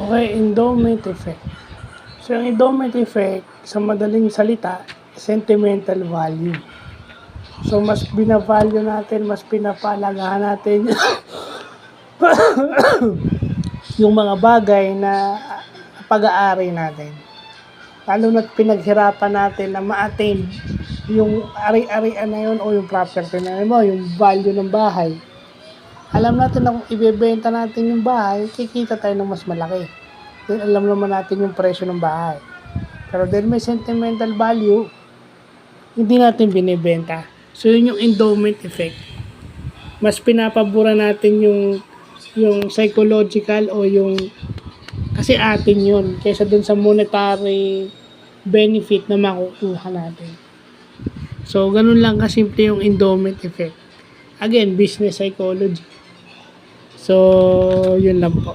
Okay, endowment effect. So, yung endowment effect, sa madaling salita, sentimental value. So, mas binavalue natin, mas pinapalagahan natin yung mga bagay na pag-aari natin. Lalo na't pinaghirapan natin na ma-attain yung ari-arian na yun o yung property na yun mo, yung value ng bahay. Alam natin na kung ibebenta natin yung bahay, kikita tayo ng mas malaki. Then alam naman natin yung presyo ng bahay. Pero dahil may sentimental value, hindi natin binibenta. So yun yung endowment effect. Mas pinapabura natin yung psychological o yung kasi atin yun kaysa dun sa monetary benefit na makukuha natin. So ganun lang kasimple yung endowment effect. Again, business psychology. So yun lang po.